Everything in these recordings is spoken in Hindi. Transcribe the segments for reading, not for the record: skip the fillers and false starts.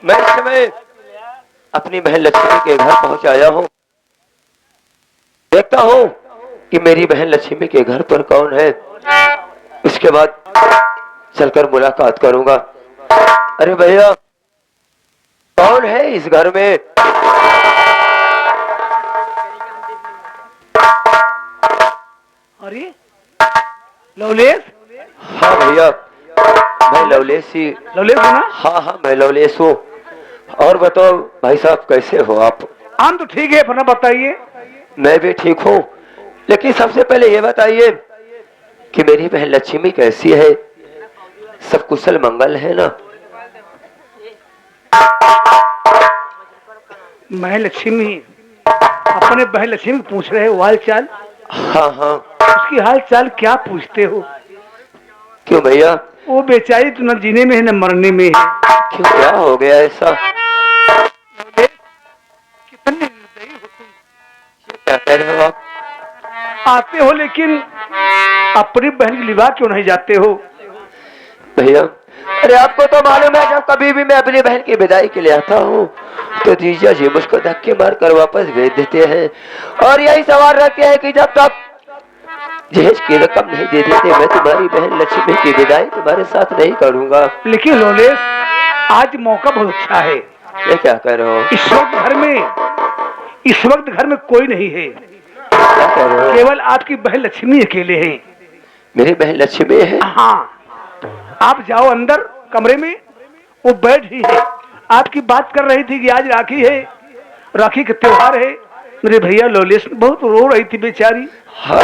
मैं इस समय अपनी बहन लक्ष्मी के घर पहुंच आया हूँ। देखता हूँ कि मेरी बहन लक्ष्मी के घर पर कौन है। उसके बाद चलकर मुलाकात करूंगा। अरे भैया, कौन है इस घर में? अरे लवलेश। हाँ भैया, मैं लवलेश ही। लवलेश हो ना? हाँ हाँ, मैं लवलेश हूँ। और बताओ भाई साहब, कैसे हो आप? हम तो ठीक है, अपना बताइए। मैं भी ठीक हूँ, लेकिन सबसे पहले ये बताइए कि मेरी बहन लक्ष्मी कैसी है? सब कुशल मंगल है ना? मैं लक्ष्मी, अपने बहन लक्ष्मी पूछ रहे हो हाल चाल? हाँ हाँ। उसकी हाल चाल क्या पूछते हो? क्यों भैया? वो बेचारी तो न जीने में है न मरने में है। क्यों, क्या हो गया ऐसा? कितने निर्दयी हो तुम। क्या कह रहे हो आप? आते हो लेकिन अपनी बहन की लिवा क्यों नहीं जाते हो? भैया, अरे आपको तो मालूम है, जब कभी भी मैं अपनी बहन की विदाई के लिए आता हूँ तो जीजा जी मुझको धक्के मार कर वापस भेज देते हैं और यही सवाल रखते हैं कि जब तक जहेज की रकम नहीं दे देते मैं तुम्हारी बहन लक्ष्मी की विदाई तुम्हारे साथ नहीं करूंगा। लेकिन लोलेश, आज मौका बहुत अच्छा है। ये क्या कह रहे हो? इस वक्त घर में कोई नहीं है। क्या कह रहे हो? केवल आपकी बहन लक्ष्मी अकेले हैं। मेरी बहन लक्ष्मी है? हाँ, आप जाओ अंदर कमरे में, वो बैठ ही है। आपकी बात कर रही थी कि आज राखी है, राखी का त्योहार है। मेरे भैया लोलेश बहुत रो रही थी बेचारी। हाँ,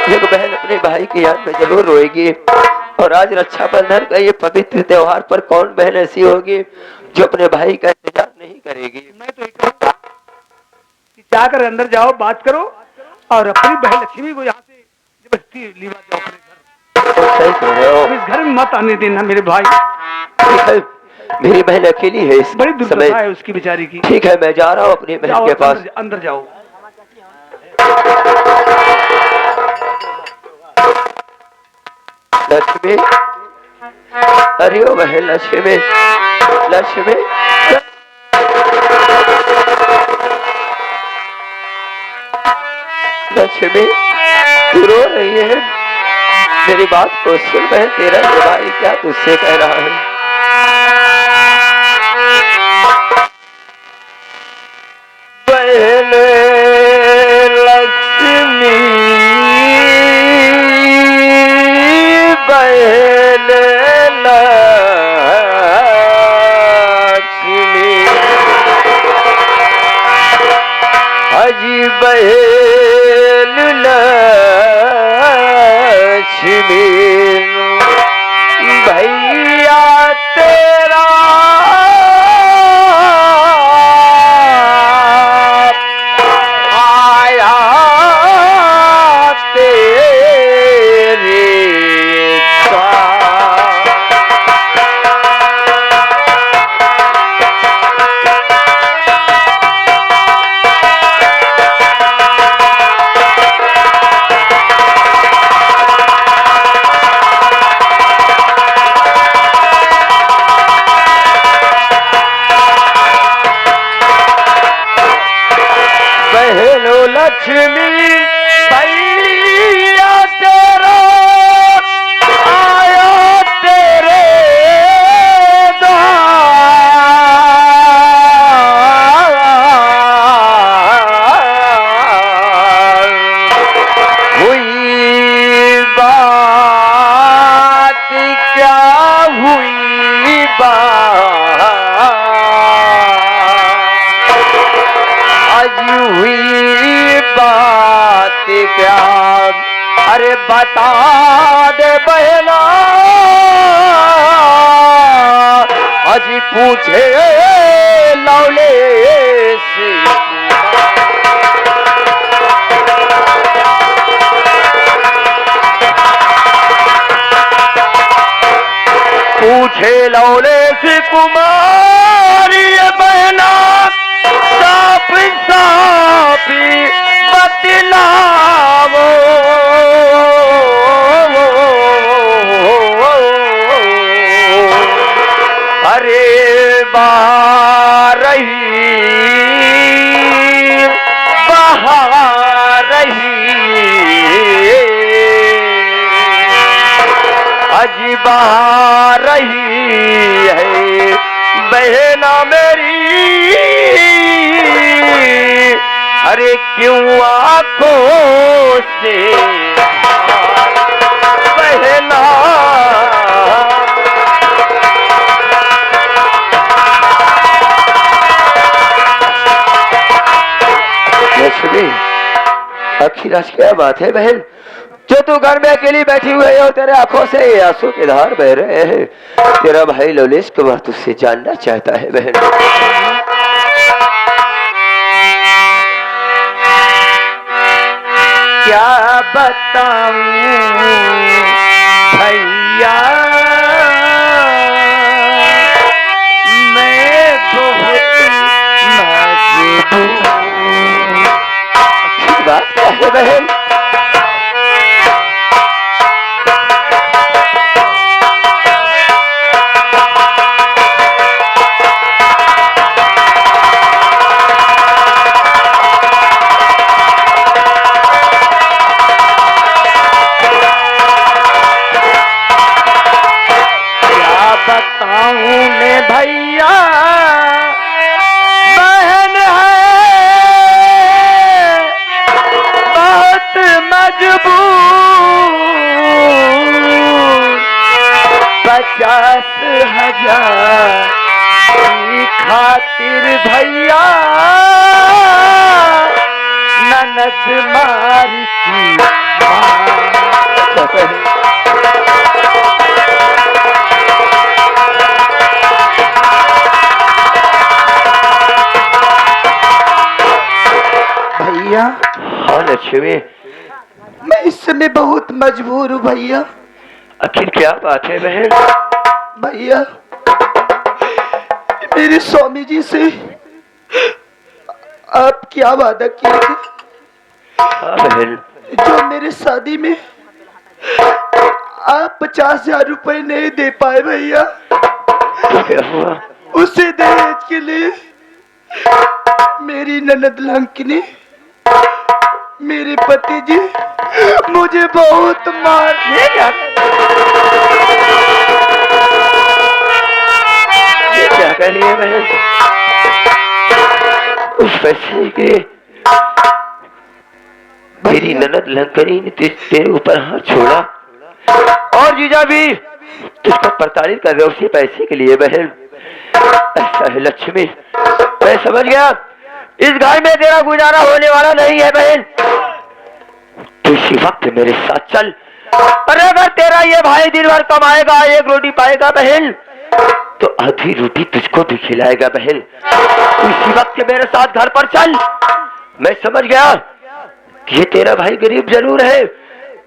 एक बहन अपने भाई की याद में जरूर रोएगी, और आज रक्षाबंधन का ये पवित्र त्योहार पर कौन बहन ऐसी होगी जो अपने भाई का इंतजार नहीं करेगी। मैं तो कहूँगा कि जाकर अंदर जाओ, बात करो और अपनी बहन लक्ष्मी को यहाँ से जबरदस्ती लेवा जाओ अपने घर। सही कह रहे हो। इस घर में मत आने देना मेरे भाई। ठीक है, मेरी बहन अकेली है इस बड़ी समय। दुर्दशा है उसकी बेचारी की। ठीक है, मैं जा रहा हूँ अपनी बहन के पास। अंदर जाओ। लक्ष्मी, अरे ओ बहन लक्ष्मी, लक्ष्मी, लक्ष्मी, तू रो रही है? मेरी बात को सुन बहन, तेरा भाई क्या तुझसे कह रहा है? बहन लक्ष्मी, बहन लक्ष्मी, अजी बहन लक्ष्मी, भैया तेरा आया तेरे बहनो लक्ष्मी, भैया तेरा आया तेरे द्वार। हुई बात क्या हुई बात, आज हुई बात क्या? अरे बता दे बहना, अजी पूछे लवलेश। पूछे लवलेश कुमारी बहना, साफ साफ बतलावो, अरे बहा रही अजी बहा रही है बहना मेरी, अरे क्यों आंखों से बहना। लक्ष्मी, आखिर आज क्या बात है बहन, जो तू घर में अकेली बैठी हुई है और तेरे आंखों से ये आंसू के धार बह रहे हैं। तेरा भाई लवलेश कुमार तुझसे जानना चाहता है बहन। क्या बताऊं भैया, मैं बहुत मजबूर। अच्छी बात क्या है बहन? बताऊं मैं भैया, बहन है बहुत मजबूर। 50,000 की खातिर भैया ननद मारती भैया। हाँ लक्ष्मी, मैं इस समय बहुत मजबूर हूँ भैया। आखिर क्या बात है बहन? भैया, मेरे स्वामी जी से आप क्या वादा किए थे? हाँ बहन। जो मेरे शादी में आप 50,000 रुपए नहीं दे पाए भैया, तो क्या हुआ? उसे दहेज के लिए मेरी ननद लंकिनी, मेरे पति जी मुझे बहुत मारने ये क्या कह रही है बहन? उस पैसे के मेरी ननद लंकनी ने तेरे ऊपर हाथ छोड़ा और जीजा भी तुझको प्रताड़ित कर रहे उसी पैसे के लिए बहन। ऐसा है लक्ष्मी, मैं समझ गया, इस घर में तेरा गुजारा होने वाला नहीं है बहन। तू इसी वक्त मेरे साथ चल, और अगर तेरा ये भाई दिन भर कमाएगा, एक रोटी पाएगा बहन, तो आधी रोटी तुझको भी खिलाएगा बहन। तू इसी वक्त मेरे साथ घर पर चल। मैं समझ गया कि ये तेरा भाई गरीब जरूर है,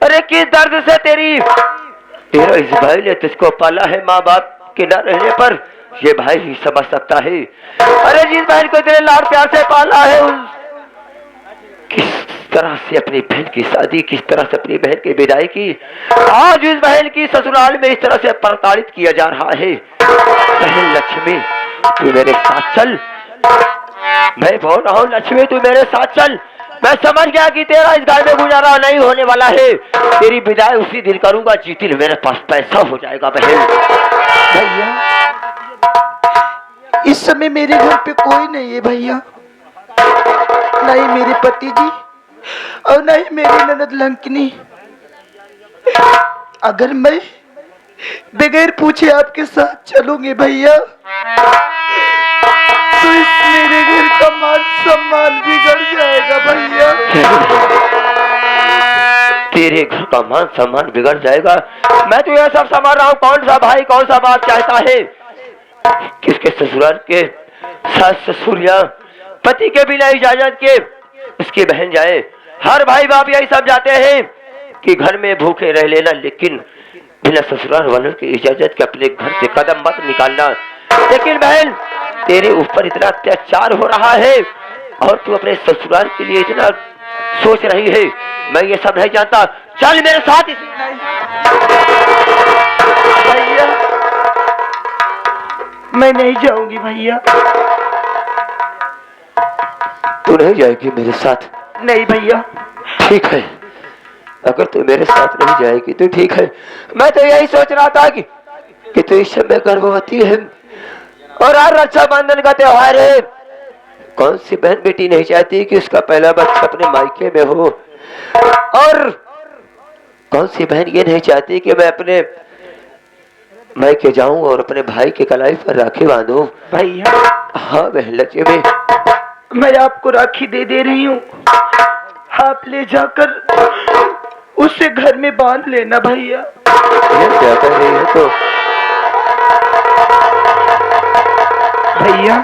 अरे किस दर्द से तेरा इस भाई ने तुझको पाला है, माँ बाप के न रहने पर ये भाई ही समझ सकता है। अरे जिस बहन को तेरे लाड प्यार से पाला है, किस तरह से अपनी बहन की शादी, किस तरह से अपनी बहन की विदाई की, आज उस बहन की ससुराल में इस तरह से प्रताड़ित किया जा रहा है। बहन लक्ष्मी, तू मेरे साथ चल। मैं बोल रहा हूँ लक्ष्मी, तू मेरे साथ चल। मैं समझ गया कि तेरा इस घर में गुजारा नहीं होने वाला है। तेरी विदाई उसी दिन करूंगा जिस दिन मेरे पास पैसा हो जाएगा बहन। भैया, इस समय मेरे घर पे कोई नहीं है भैया, नहीं मेरे पति जी और नहीं मेरी ननद लंकिनी। अगर मैं बगैर पूछे आपके साथ चलूंगी भैया, तो इस मेरे घर का मान सम्मान बिगड़ जाएगा भैया। तेरे घर का मान सम्मान बिगड़ जाएगा? मैं तो यह सब समझ रहा हूँ, कौन सा भाई कौन सा बाप चाहता है किसके ससुराल के सास ससुर या पति के बिना इजाजत के उसकी बहन जाए। हर भाई बाप यही सब जाते हैं कि घर में भूखे रह लेना, लेकिन बिना ससुराल वालों की इजाजत के अपने घर से कदम मत निकालना। लेकिन बहन, तेरे ऊपर इतना अत्याचार हो रहा है और तू अपने ससुराल के लिए इतना सोच रही है, मैं ये सब नहीं जानता। चल मेरे साथ। भैया, मैं नहीं जाऊंगी भैया। तू नहीं जाएगी मेरे साथ? नहीं भैया। ठीक है, अगर तू मेरे साथ नहीं जाएगी तो ठीक है। मैं तो यही सोच रहा था कि तू इस समय गर्भवती है और आज रक्षाबंधन का त्योहार है। कौन सी बहन बेटी नहीं चाहती कि उसका पहला बच्चा अपने मायके में हो, और कौन सी बहन ये नहीं चाहती कि मैं अपने मायके जाऊं और अपने भाई के कलाई पर राखी बांधूं। भैया। हाँ बहन लक्ष्मी, मैं आपको राखी दे रही हूँ, आप ले जाकर उसे घर में बांध लेना भैया। ये क्या कह रही है तो? भैया।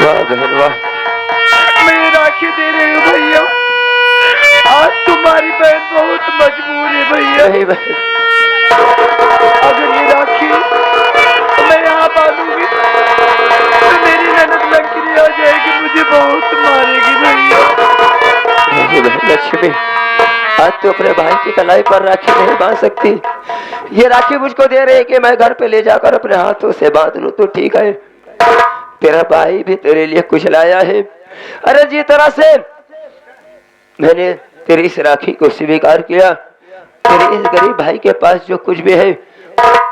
वाह बहन वाह। मैं राखी दे रही हूँ भैया, आज तुम्हारी बहन बहुत मजबूर है भैया। नहीं बहन, अगर ये राखी मैं यहाँ बांधूंगी तो मेरी ननद लंकड़ी आ जाएगी, मुझे बहुत मारेगी भैया। नहीं बहन लक्ष्मी, आज तो अपने भाई की कलाई पर राखी नहीं बांध सकती। ये राखी मुझको दे रहे कि मैं घर पे ले जाकर अपने हाथों से बांध लूं तो ठीक है। तेरा भाई भी तेरे लिए कुछ लाया है। अरे जिस तरह से मैंने तेरी इस राखी को स्वीकार किया, तेरे इस गरीब भाई के पास जो कुछ भी है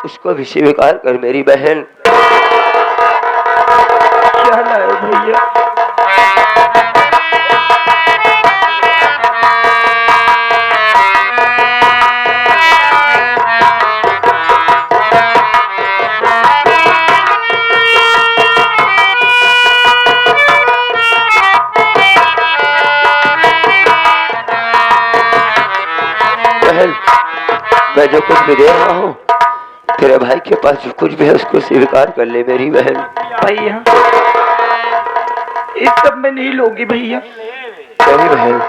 उसको भी स्वीकार कर मेरी बहन। क्या लाए भैया? बहन, मैं जो कुछ भी दे रहा हूँ तेरे भाई के पास जो कुछ भी है उसको स्वीकार कर ले मेरी बहन। भैया इस सब में नहीं लोगी भैया। मेरी बहन,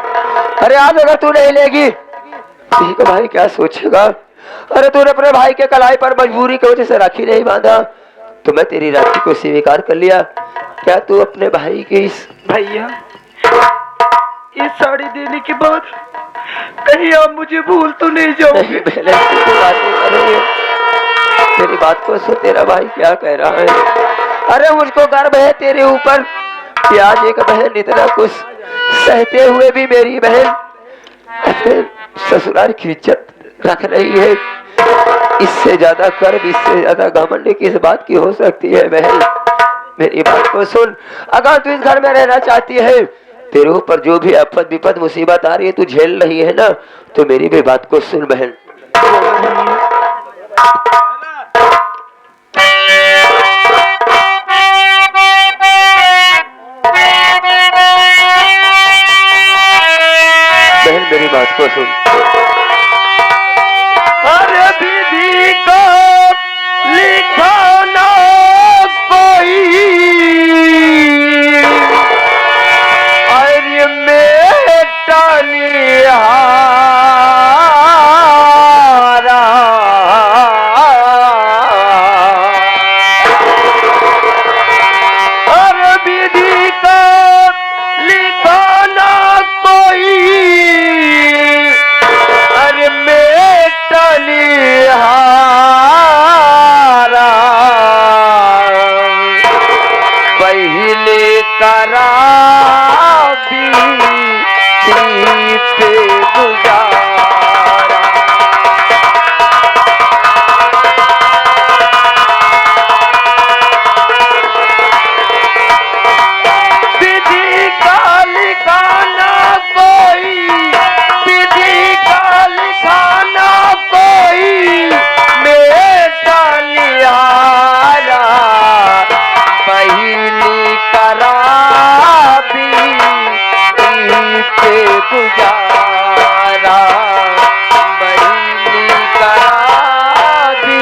अरे आज अगर तू नहीं लेगी ठीक है, भाई क्या सोचेगा? अरे तूने अपने भाई के कलाई पर मजबूरी की वजह से राखी नहीं बांधा तो मैं तेरी राखी को स्वीकार कर लिया। क्या तू अपने भाई की इस भैया ये साड़ी देने के बाद कहीं आप मुझे भूल तो नहीं जाओगे? तेरी बात को सुन, तेरा भाई क्या कह रहा है। अरे मुझको गर्व है तेरे ऊपर कि आज एक बहन इतना कुछ सहते हुए भी मेरी बहन अपने ससुराल की इज्जत रख रही है। इससे ज्यादा गर्व, इससे ज्यादा घमंड किस बात की हो सकती है बहन? मेरी बात को सुन, अगर तू इस घर में रहना चाहती है, तेरे ऊपर जो भी आफत विपद मुसीबत आ रही है तू झेल रही है ना, तो मेरी भी बात को सुन बहन। बहन मेरी बात को सुन। अरे विधि को लिखा ना कोई, अरे मेटा लिहारा, अरे विधि को लिखा ना कोई, अरे मेटा लिहारा, पहले करा पे गुजारा। विधि का लिखाना कोई, विधि का लिखाना कोई, मेरा निहारा, पहली करा पे गुजारा, पहली करा पे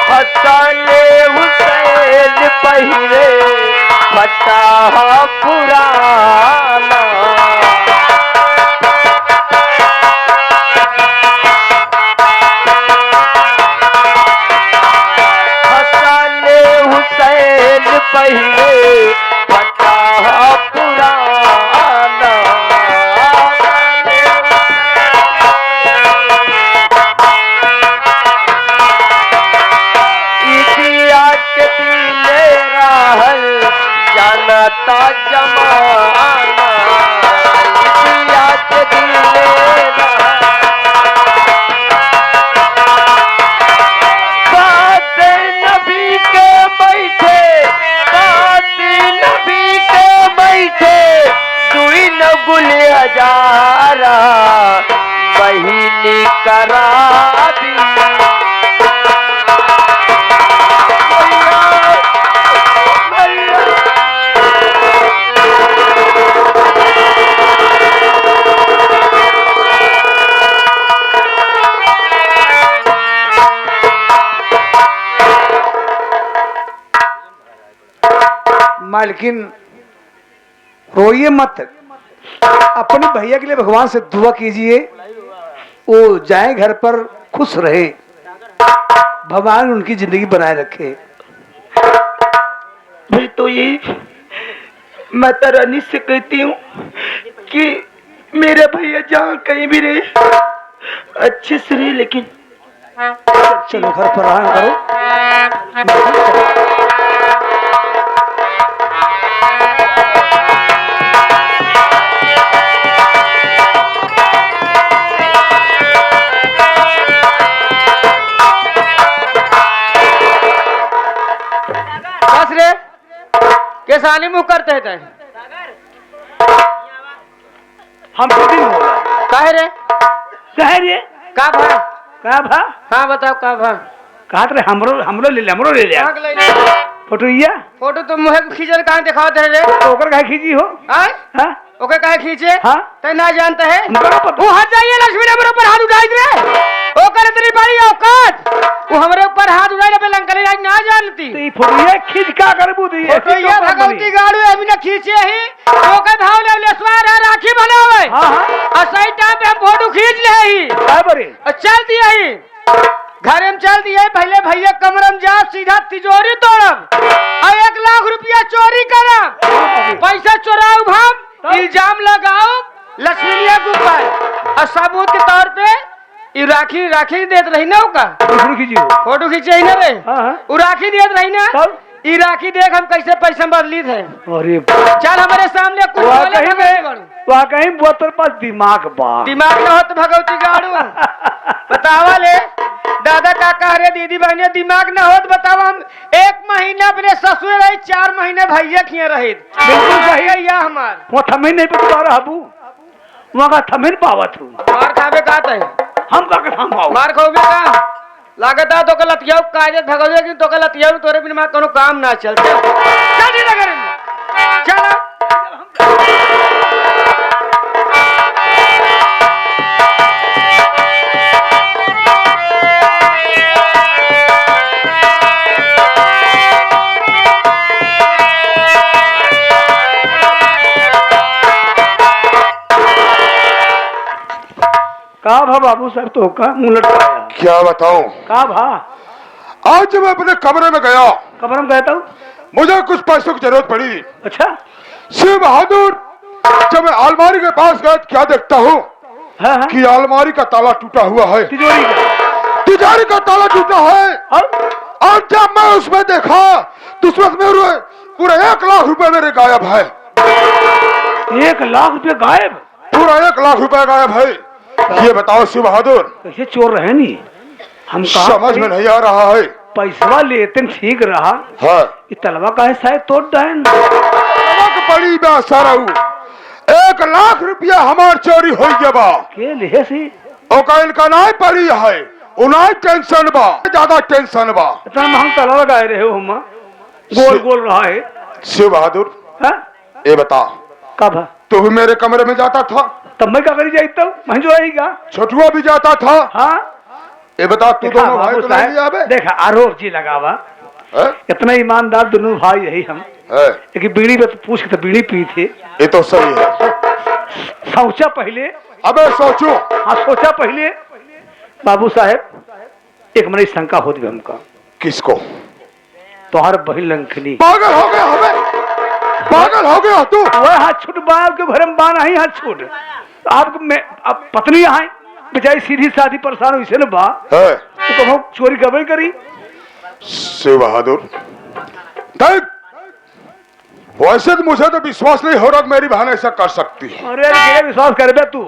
फतले हुसैन पहिरे फतह पुराना, फतले हुसैन पहिरे फतह पुराना, सहारा बहिनी करा दी मालकिन रोइए मत, अपने भैया के लिए भगवान से दुआ कीजिए, वो जाए घर पर खुश रहे, भगवान उनकी जिंदगी बनाए रखे। मैं तो ये माता रानी से कहती हूँ कि मेरा भैया जहाँ कहीं भी रहे अच्छे से रहे, लेकिन चलो घर पर आराम करो। कैसानी मुँह करते हैं हम दिन हो काहे रे का भा हाँ बताओ का भा कहा रे हमरो ले लिया फोटो या फोटो तो मुहे खींचे कहाँ दिखाओ दे रे ओकर काहे खींची हो आय हां ओके काहे खींचे हां तै ना जानता है हमको वो हट जाइए लक्ष्मी ने मेरे ऊपर हाथ उठाई रे ओकर इतनी बड़ी औकात वो हमारे ऊपर हाथ उठाई रे लंकली आज ना जानती तो ये फोटो ये खींच का करबू दी फोटो ये भगवती गाड़ू अभी ना खींचे ही ओके भाव ले लेसवार है राखी बनावे हां हां और सही टाइम पे हम फोटो खींच ले ही काय बरे और चल दिए ही घर में चल दिए पहले भैया कमरम जा सीधा तिजोरी तोड़ब और 1 लाख रुपया चोरी करब पैसा चोराऊ भाव इल्जाम लगाओ लक्ष्मी के ऊपर और सबूत के तौर पे ये राखी देत रही ना का फोटो खींची हो फोटो खींचे ना रे हां हां वो राखी देत रही ना तब ये राखी देख हम कैसे पैसा बदली थे अरे चल हमारे सामने कुछ वाकई बोतल पास दिमाग बा दिमाग न हो तो भगवती गाड़ू बतावा ले दादा काका हरे दीदी बहने दिमाग न हो तो बतावा हम 1 महीना अपने ससुर रही 4 महीने भैया खिए रही बिल्कुल सही है या हमार वो थमिन नहीं पे तुम्हारा हबू वहां का थमिन पावत हूं मार खावे का है हम का हम पाओ मार खाओगे का लागत है तो के लतियाऊ कायदे भगवे कि तो के लतियाऊ तोरे बिना कोनो काम ना चलते चल लगे चल का भा बाबू सर तो का मुंह लटकाया क्या बताऊं? का भा आज जब मैं अपने कमरे में गया कमरे में कहता हूँ मुझे कुछ पैसों की जरूरत पड़ी। अच्छा शिव बहादुर जब मैं अलमारी के पास गया क्या देखता हूँ हाँ हाँ कि अलमारी का ताला टूटा हुआ है, तिजोरी का ताला टूटा है। और जब मैं उसमें देखा तो उसमें पूरा 1 लाख रुपए मेरे गायब है। 1 लाख रुपए गायब? पूरा 1 लाख रुपए गायब है। ये बताओ शिव बहादुर कैसे चोर रहे नहीं हम समझ में नहीं आ रहा है। पैसा लेते ठीक रहा हाँ ये तलवा का है शायद तोड़ डायन बड़ी मैं सारा 1 लाख रुपया हमार चोरी हो गया बा के लिए सी ओका इनका नाय पड़ी है उनाय टेंशन बा ज्यादा टेंशन बा। इतना महंग तलवा गाय रहे हो हम गोल गोल रहा है। शिव बहादुर हाँ ये बता कब तू भी मेरे कमरे में जाता था तब मैं क्या करी जाता हूँ मैं जो रहेगा छोटुआ भी जाता था। हाँ ये बता तू दोनों भाई तो नहीं लिया बे? देखा आरोप जी लगावा इतना ईमानदार दोनों भाई यही हम लेकिन बीड़ी में तो पूछ के तो बीड़ी पी थे। ये तो सही है। सोचा पहले अबे सोचो। हाँ सोचा पहले बाबू साहेब एक मनी शंका होती हमका। किसको? तोहर बहिन लंकनी पागल हो गया हमें पागल हो गया तू। वह हाथ छूट बाप के घर में बाना ही हाथ छूट आपको मैं अब पत्नी यहाँ बेचारी सीधी साधी परेशान हुई से न बा तो हम चोरी कभी करी। शिव बहादुर देख वैसे तो मुझे तो विश्वास नहीं हो रहा कि मेरी बहन ऐसा कर सकती है। अरे अरे विश्वास कर बे तू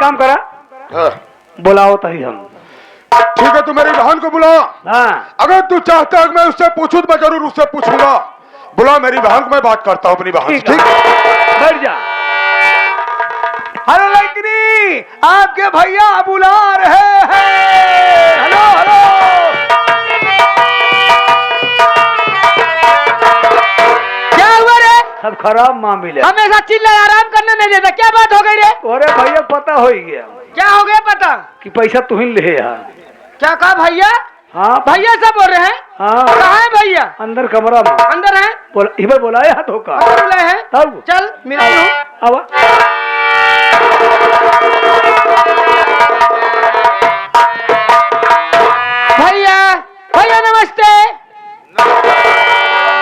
काम करा बुलाओ तही हम। ठीक है तू मेरी बहन को बुला। हाँ अगर तू चाहता है मैं उससे पूछूं तो मैं जरूर उससे पूछूंगा। बुला मेरी बहन को मैं बात करता हूँ अपनी बहन से। ठीक बैठ जा आपके भैया बुला रहे हैं। Hello hello. क्या हुआ रे? सब खराब मामले। हमेशा चिल्ला आराम करने नहीं देता, क्या बात हो गई रे? अरे भैया पता हो ही गया क्या हो गया पता? कि पैसा तू ही ले यार। क्या कहा भैया? हाँ भैया सब बोल रहे हैं। हाँ कहाँ है भैया? अंदर कमरा में। अंदर है? इधर बुलाए हाथों का। अंदर बुलाए हैं? तब चल मिला लूं। अब भैया भैया नमस्ते।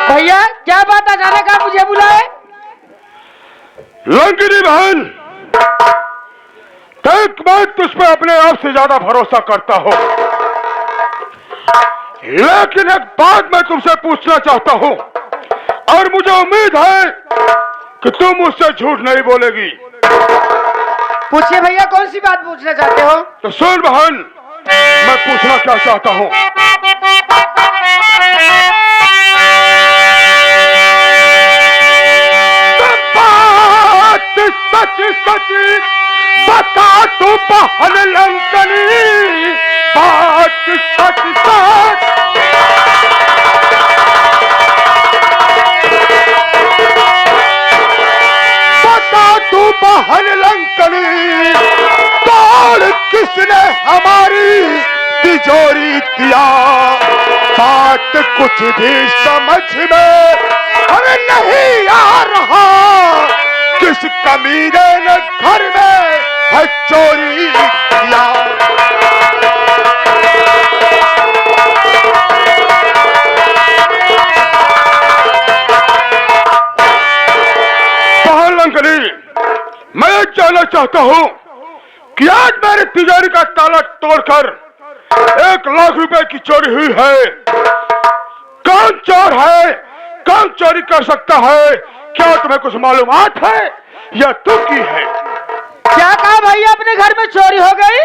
भैया क्या बात अचानक आप मुझे बुलाए? लंकिनी बहन, देख मैं तुझ पे अपने आप से ज्यादा भरोसा करता हूँ, लेकिन एक बात मैं तुमसे पूछना चाहता हूँ और मुझे उम्मीद है कि तुम मुझसे झूठ नहीं बोलेगी। पूछिए भैया, कौन सी बात पूछना चाहते हो? तो सुन बहन, मैं पूछना क्या चाहता हूँ। बात सच सच बता तू बहन लंकनी, बात सच सच बता तू बहन लंकनी, तोड़ किसने हमारी तिजोरी दिया? बात कुछ भी समझ में हमें नहीं आ रहा, किस कमीने ने घर में है चोरी किया? बहन लंकनी, मैं जानना चाहता हूँ कि आज मेरी तिजोरी का ताला तोड़कर 1 लाख रुपए की चोरी हुई है। कौन चोर है? कौन चोरी कर सकता है? क्या तुम्हें कुछ मालूमात है या तू की है? क्या कहा भैया, अपने घर में चोरी हो गई?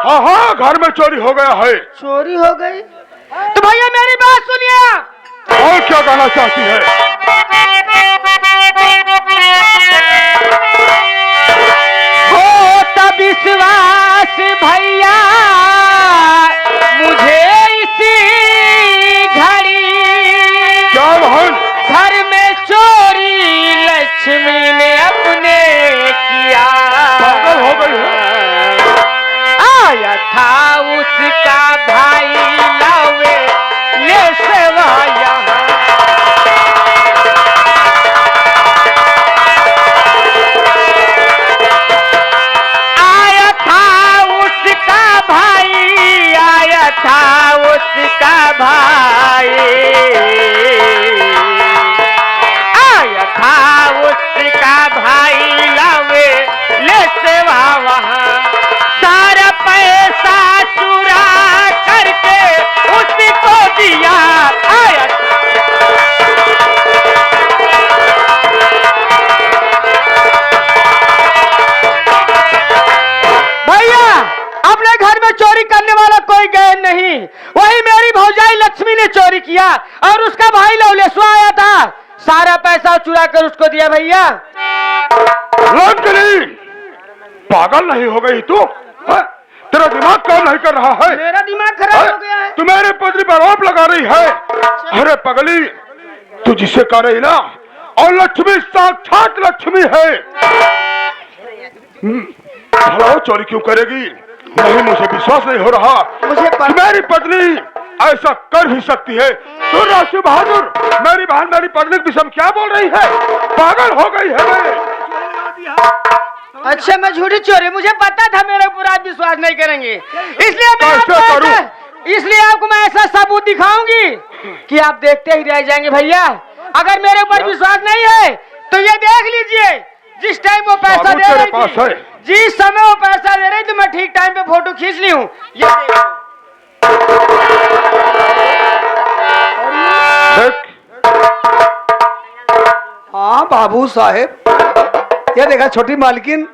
हाँ हाँ, घर में चोरी हो गया है। चोरी हो गई? तो भैया मेरी बात सुनिए। और क्या कहना चाहती है? हो तब विश्वास भैया मुझे इसी घड़ी, क्या बहन? घर में चोरी लक्ष्मी ने अपने किया। पागल हो गई है? आया था उसका भाई लावे ले सेवाया, आया था उसका भाई, आया था उसका भाई, आया था उसका भाई लावे ले सेवा वहाँ, सारा पैसा चुरा करके उसको दिया। आया भैया, अपने घर में चोरी करने वाला कोई गैर नहीं, वही मेरी भौजाई लक्ष्मी ने चोरी किया और उसका भाई लवलेश्वर आया था, सारा पैसा चुरा कर उसको दिया। भैया लंकनी, पागल नहीं हो गई तू? हाँ? तेरा दिमाग काम नहीं कर रहा है? मेरा दिमाग खराब हो गया है। तू मेरे पत्नी पर आरोप लगा रही है। अरे पगली, तू जिसे कह रही ना, और लक्ष्मी साक्षात लक्ष्मी है। भला वो चोरी क्यों करेगी? नहीं, मुझे विश्वास नहीं हो रहा मुझे कि मेरी पत्नी ऐसा कर भी सकती है। तो राशि बहादुर, मेरी बहन मेरी पत्नी के विषय में क्या बोल रही है? पागल हो गई है मैं। अच्छा मैं झूठी चोरी, मुझे पता था मेरे ऊपर आप विश्वास नहीं करेंगे, इसलिए आपको मैं ऐसा सबूत दिखाऊंगी कि आप देखते ही रह जाएंगे। भैया अगर मेरे ऊपर विश्वास नहीं है तो ये देख लीजिए, जिस टाइम वो पैसा दे रही थी, जिस समय वो पैसा दे रही थी, मैं ठीक टाइम पे फोटो खींच ली हूँ। ये देख। हाँ बाबू साहेब, ये देखा छोटी मालकिन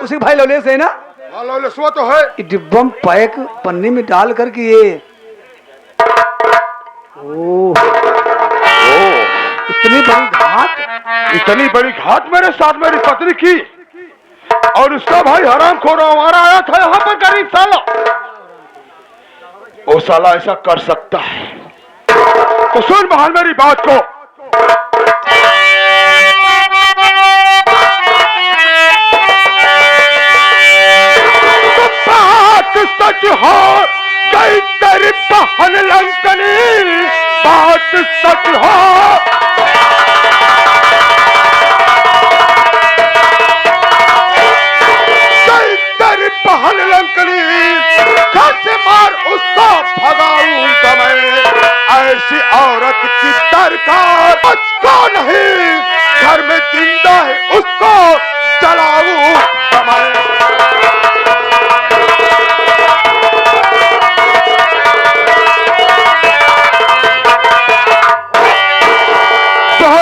उसी भाई लौले से है ना? लौलेसवा तो है। डिब्बा में पैक पन्नी में डाल करके ये इतनी बड़ी घाट, इतनी बड़ी घात मेरे साथ मेरी पत्नी की, और उसका भाई हराम खोर हमारा आया था यहाँ पर गरीब साला। वो साला ऐसा कर सकता है तो सुन बहाल मेरी बात को। तो बात सच हो गई तेरी बहन लंकनी, बात सच हो गई तेरी बहन लंकनी, कैसे मार उसको भगाऊंगा मैं, ऐसी औरत की दरकार मुझको नहीं, घर में जिंदा है उसको जलाऊंगा मैं।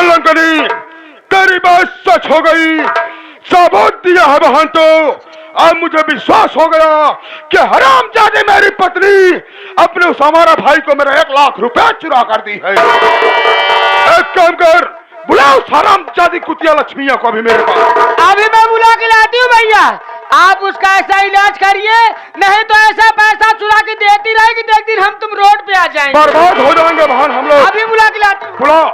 लंकनी तेरी बात सच हो गई, सबूत दिया है बहन। तो अब मुझे विश्वास हो गया कि हरामजादे मेरी पत्नी अपने उस हमारा भाई को मेरा 1 लाख रुपया चुरा कर दी है। एक काम कर, बुलाओ हरामजादी कुतिया लक्ष्मिया को अभी मेरे पास। अभी मैं बुला के लाती हूँ भैया, आप उसका ऐसा इलाज करिए, नहीं तो ऐसा पैसा चुरा के देती रहेगी तो एक दिन हम तुम रोड पे आ जाएंगे, बर्बाद हो जाएंगे बहन हम लोग। अभी बुला के लाती हूँ। बुलाओ।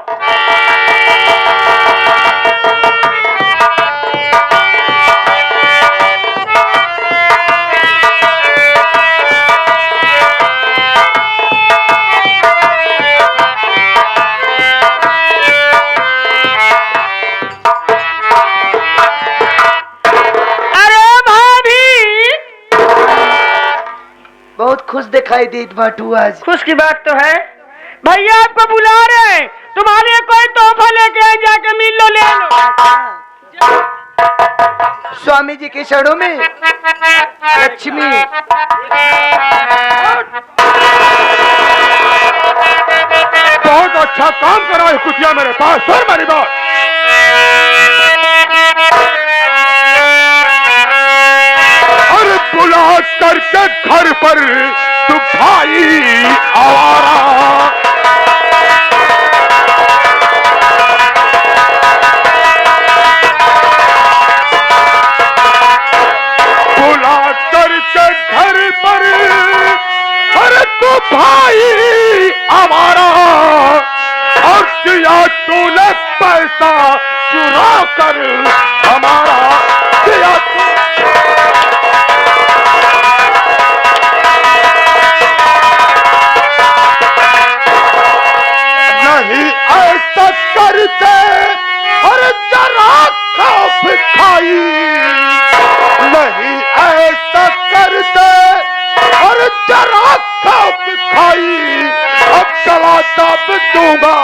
बहुत खुश दिखाई देत बाटू आज। खुश की बात तो है, भैया आपको बुला रहे हैं, तुम्हारे कोई तोहफा लेके आए, जाके मिल लो, ले लो। स्वामी जी के चरणों में लक्ष्मी। बहुत अच्छा काम करा है कुतिया मेरे पास, सुन मेरी बात। अरे बुला करके घर पर तू भाई आवारा, बुला करके घर पर, अरे तू भाई आवारा, और दिया तूने पैसा चुरा कर हमारा, दिया नहीं ऐसा करते, और जरा खौफ खाई, नहीं ऐसा करते, और जरा खौफ खाई, अब चला दब दूंगा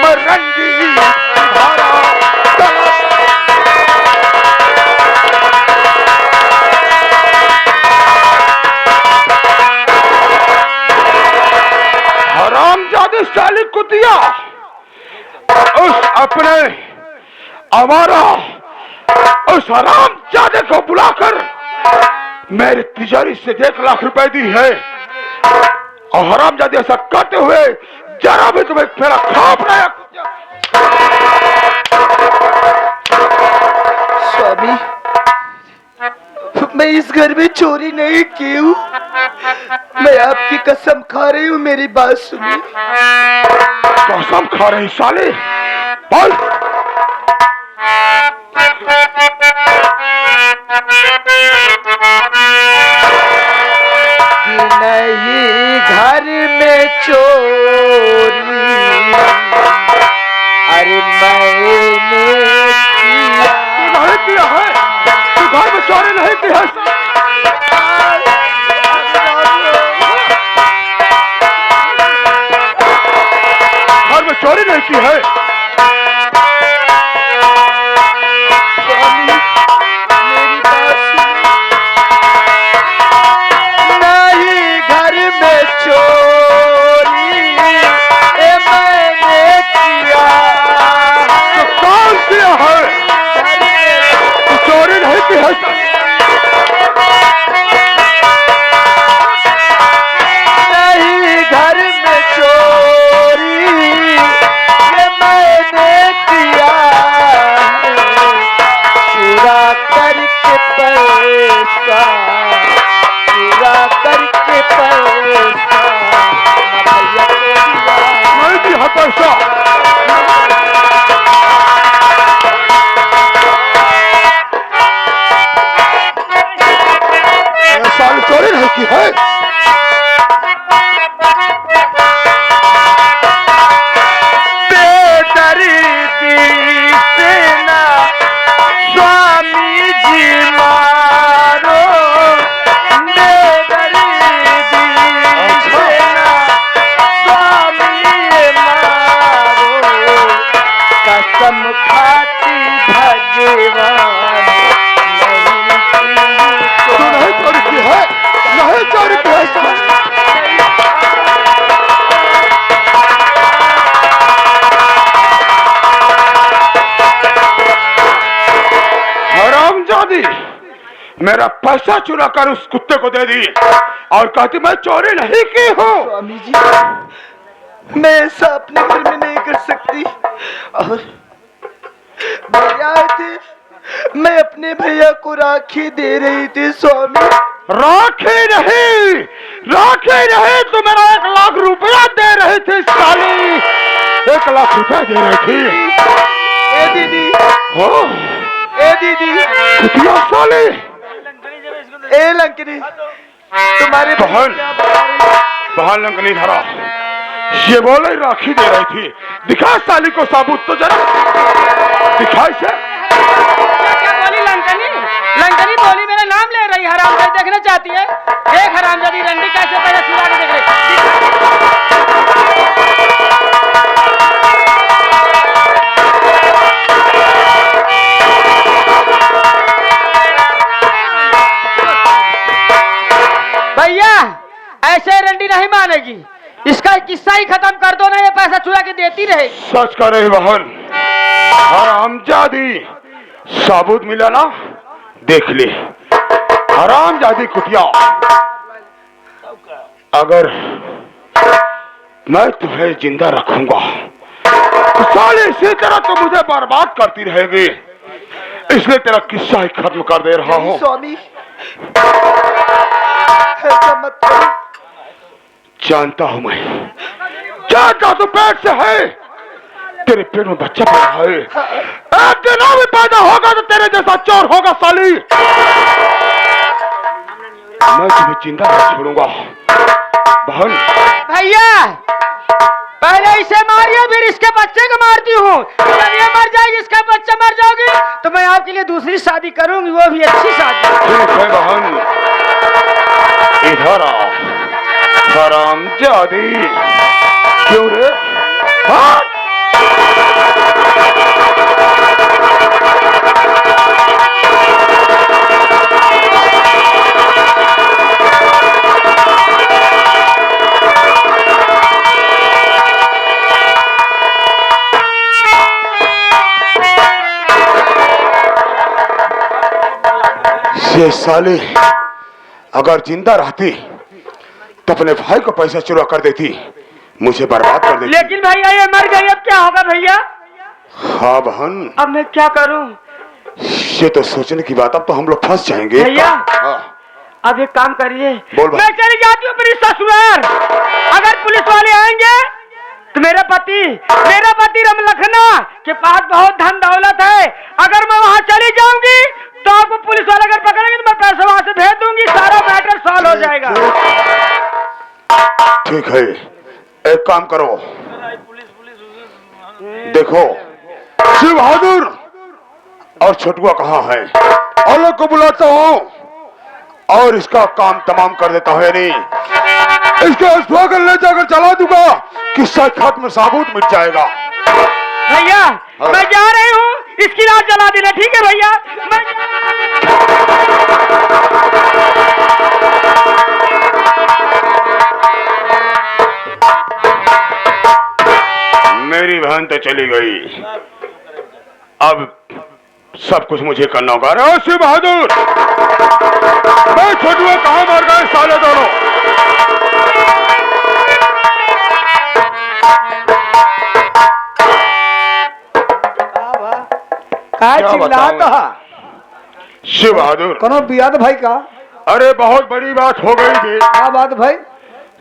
मैं रंगी धारा, हरामजादी साली कुतिया उस अपने हमारा उस हरामजादे को बुलाकर मेरी तिजोरी से 1 लाख रुपए दी है, और हरामजादे ऐसा करते हुए जरा भी तुम्हें मेरा खौफ नहीं। स्वामी मैं इस घर में चोरी नहीं की हूँ, मैं आपकी कसम खा रही हूँ, मेरी बात सुनिए। कसम खा रही साले, बोल। कि नहीं घर में चोरी, अरे मैंने किया। नहीं किया है, तू घर में चोरी नहीं की है, घर में चोरी नहीं की है। स्वामी मेरी बात सुनिए, नहीं घर में चोरी ए मैंने किया। तो कौन किया है? तू चोरी नहीं की है। नहीं घर में चोरी ये मैंने किया, चुरा करके पैसा पैसा। साली चोरी नहीं की है। मेरा पैसा चुरा कर उस कुत्ते को दे दी और कहती मैं चोरी नहीं की हूँ। स्वामी जी, मैं ऐसा अपने घर में नहीं कर सकती। और भैया आए थे, मैं अपने भैया को राखी दे रही थी स्वामी। राखी नहीं तो मेरा 1 लाख रुपया दे रही थी साली। 1 लाख रुपया दे रही थी। ए दीदी, हो ए दीदी, कुतिया साली। ए लंकनी, तुम्हारे बहन लंकनी धरा, ये बोले राखी दे रही थी। दिखा साली को साबुत तो जरा दिखा इसे। क्या बोली लंकनी? लंकनी बोली मेरा नाम ले रही, हरामजादी देखना चाहती है। देख हरामजादी रंडी कैसे पहले सुना के देख रही। भैया ऐसे रंडी नहीं मानेगी, इसका किस्सा ही खत्म कर दो ना, ये पैसा चुरा के देती रहे। सच कर रही बहन, हरामजादी साबुत मिला ना, देख ले। हरामजादी कुतिया, अगर मैं तुम्हें जिंदा रखूंगा तो साले इसी तरह तो मुझे बर्बाद करती रहेगी, इसलिए तेरा किस्सा ही खत्म कर दे रहा हूँ। स्वामी, ऐसा मत करो। जानता हूं मैं, जानता तू पेट से है, तेरे पेट में बच्चा पैदा है। एक दिन और भी पैदा होगा तो तेरे जैसा चोर होगा साली। मैं तुम्हें जिंदा नहीं छोड़ूंगा बहन। भैया पहले इसे मारिए, फिर इसके बच्चे को मारती हूँ। जब ये मर जाएगी, इसका बच्चा मर जाओगी, तो मैं आपके लिए दूसरी शादी करूंगी, वो भी अच्छी शादी। ठीक है बहन, इधर आ। हरामजादी, क्यों रे? हाँ? ये साली अगर जिंदा रहती तो अपने भाई को पैसा चुरा कर देती, मुझे बर्बाद कर देती। लेकिन भैया ये मर गई, अब क्या होगा भैया? हाँ बहन, अब मैं क्या करूं? ये तो सोचने की बात, अब तो हम लोग फंस जाएंगे। भैया हाँ। अब एक काम करिए, बोल मैं चली जाती हूँ मेरी ससुराल। अगर पुलिस वाले आएंगे तो मेरा पति रमलखना के पास बहुत धन दौलत है, अगर मैं वहाँ चली जाऊंगी तो आपको पुलिस वाले अगर पकड़ेंगे तो मैं पैसा वहाँ से भेज दूंगी, सारा मैटर सॉल्व हो जाएगा। ठीक है, एक काम करो, देखो शिव बहादुर और छोटुआ कहाँ है, अलग को बुलाता हूँ और इसका काम तमाम कर देता हूँ। नहीं इसको अस्पताल ले जाकर चला दूंगा, किस्सा खत्म में साबुत मिट जाएगा। भैया मैं जा रही हूँ, इसकी रात जला देना, ठीक है भैया? मेरी बहन तो चली गई, अब सब कुछ मुझे करना होगा। अरे शिव बहादुर, मैं छोटुआ कहाँ मर गए साले दोनों? शिव बहादुर, कौन बियाद भाई का? अरे बहुत बड़ी बात हो गई थी। क्या बात भाई?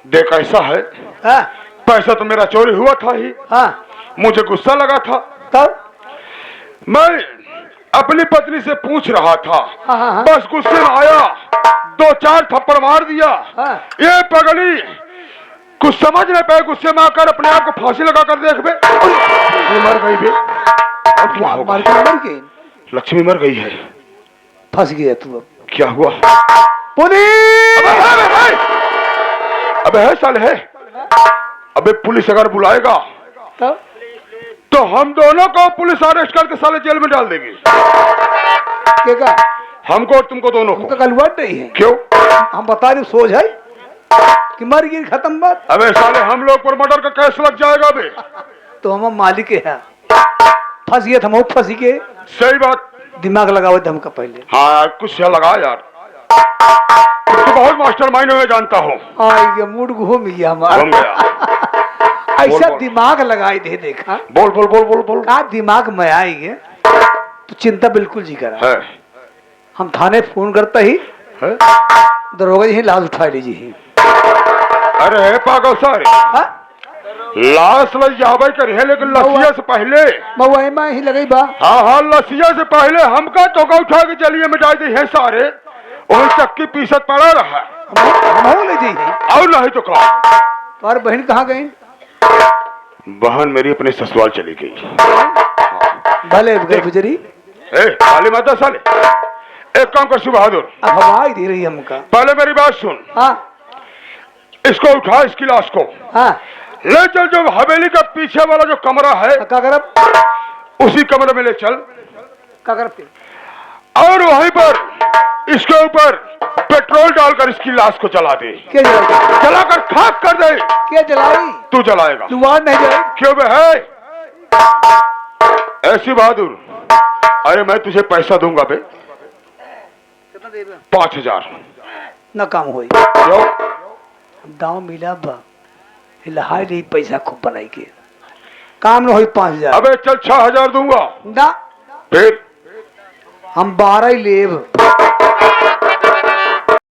देख ऐसा है, हाँ? पैसा तो मेरा चोरी हुआ था ही, हाँ मुझे गुस्सा लगा था, तब मैं अपनी पत्नी से पूछ रहा था, हाँ, हाँ, हाँ। बस गुस्से में आया, 2-4 थप्पड़ मार दिया। हाँ। ये पगली कुछ समझ नहीं पाए, गुस्से में आकर अपने आप को फांसी लगा कर देख बे, ये मर गई बे। अब क्या होगा? मर गई, लक्ष्मी मर गई है। फंस गया तू अब। क्या हुआ? पुलिस! अबे है साले है। अबे पुलिस अगर बुलाएगा तब तो हम दोनों को पुलिस अरेस्ट करके साले जेल में डाल देगी, क्या हमको और तुमको दोनों को। उनका गलवाट नहीं है। क्यों? हम बता रहे सोच है कि मर गई, खत्म बात। अबे साले हम लोग पर मर्डर का केस लग जाएगा बे। तो हम मालिक है, फंस गए हम फंसी के। सही बात, दिमाग लगाओ हमका पहले। हाँ कुछ लगा यार, तो बहुत मास्टर माइंड में जानता हूँ। आएगा मूड घूम गया हमारा। घूम गया। ऐसा बोल। दिमाग लगाई दे, देखा बोल बोल बोल बोल बोल। का दिमाग में आएंगे तो चिंता बिल्कुल जी करा। है हम थाने फोन करते ही है? दरोगा जी लाश उठा लीजिए। अरे है पागल सारे, हाँ? लाश लग जावे कर है, लेकिन लसिया से पहले। महुआ में ही लगई बा। हाँ हाँ, लसिया से पहले हमका तो उठा के जलिए मिटा दी है सारे, और चक्की पीसत पड़ा रहा है। हम ले जाइए। और नहीं तो क्या? और बहन कहाँ गई? बहन मेरी अपने ससुराल चली गई। भले गुजरी। काली माता साले, एक काम कर बहादुर, अब हवा दे रही हमका। पहले मेरी बात सुन। हाँ इसको उठा, इसकी लाश को हाँ। ले चल, जो हवेली का पीछे वाला जो कमरा है क्या करब? उसी कमरे में ले चल, क्या करते? और वहीं पर इसके ऊपर पेट्रोल डालकर इसकी लाश को जला दे। क्या जलाई? जलाकर खाक कर दे। क्या जलाई? तू जलाएगा? दुआर नहीं जलाई। क्यों बे है ऐसी बहादुर? अरे मैं तुझे पैसा दूंगा बे, 5000। न काम होई। क्यों? दाव मिला बा हिलहाई नहीं, पैसा खूब बनाई के काम न होई। 5000। अबे चल 6000 दूंगा। ना फिर हम 12 ही लेब।